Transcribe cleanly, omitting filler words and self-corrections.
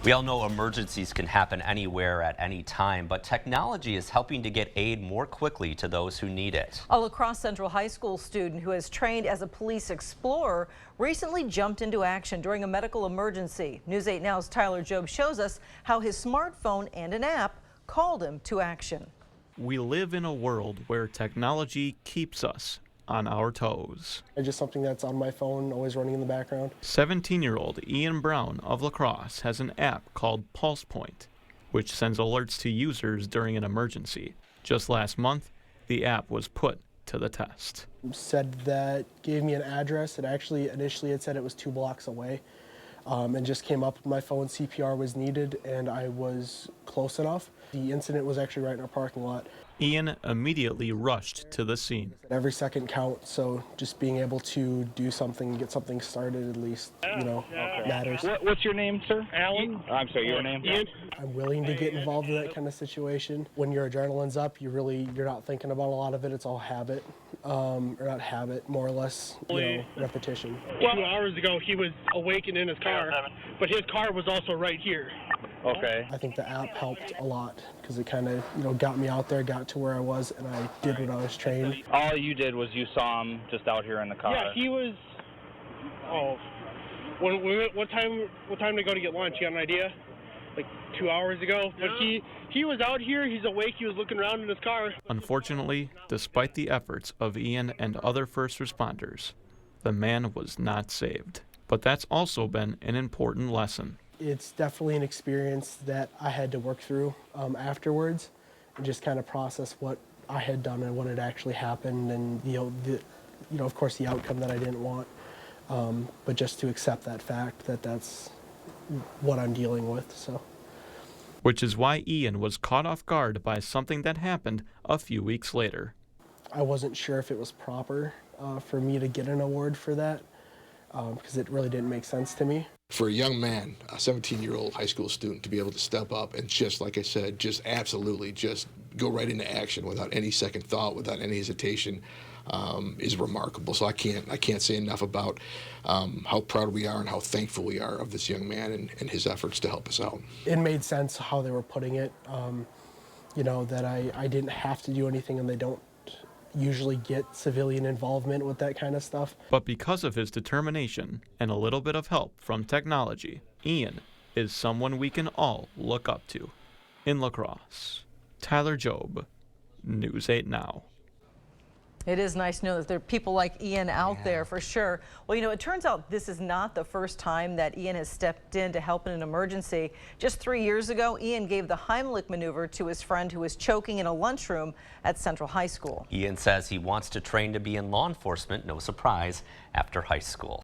We all know emergencies can happen anywhere at any time, but technology is helping to get aid more quickly to those who need it. A La Crosse Central High School student who has trained as a police explorer recently jumped into action during a medical emergency. News 8 Now's Tyler Jobe shows us how his smartphone and an app called him to action. We live in a world where technology keeps us on our toes. It's just something that's on my phone, always running in the background. 17-year-old Ian Brown of La Crosse has an app called Pulse Point, which sends alerts to users during an emergency. Just last month, the app was put to the test. Said that, gave me an address. It actually initially it said it was 2 blocks away, and just came up with my phone. CPR was needed, and I was close enough. The incident was actually right in our parking lot. Ian immediately rushed to the scene. Every second counts, so just being able to do something, get something started at least, matters. What's your name, sir? Alan. I'm sorry, your name? Ian. I'm willing to get involved in that kind of situation. When your adrenaline's up, you're not thinking about a lot of it. It's all habit, or not habit, more or less, repetition. 2 hours ago, he was awakened in his car, but his car was also right here. Okay. I think the app helped a lot because it kind of, got me out there, got to where I was, and I did what I was trained. All you did was you saw him just out here in the car. Yeah, he was. What time to go to get lunch? You got an idea? Like 2 hours ago. But he was out here. He's awake. He was looking around in his car. Unfortunately, despite the efforts of Ian and other first responders, the man was not saved. But that's also been an important lesson. It's definitely an experience that I had to work through afterwards and just kind of process what I had done and what had actually happened, and of course the outcome that I didn't want, but just to accept that fact that that's what I'm dealing with. So, which is why Ian was caught off guard by something that happened a few weeks later. I wasn't sure if it was proper for me to get an award for that because it really didn't make sense to me. For a young man, a 17-year-old high school student, to be able to step up and just, like I said, just absolutely just go right into action without any second thought, without any hesitation, is remarkable. So I can't say enough about how proud we are and how thankful we are of this young man and his efforts to help us out. It made sense how they were putting it, that I didn't have to do anything, and they don't usually get civilian involvement with that kind of stuff. But because of his determination and a little bit of help from technology, Ian is someone we can all look up to. In La Crosse, Tyler Jobe, News 8 Now. It is nice to know that there are people like Ian out there for sure. Well, it turns out this is not the first time that Ian has stepped in to help in an emergency. Just 3 years ago, Ian gave the Heimlich maneuver to his friend who was choking in a lunchroom at Central High School. Ian says he wants to train to be in law enforcement, no surprise, after high school.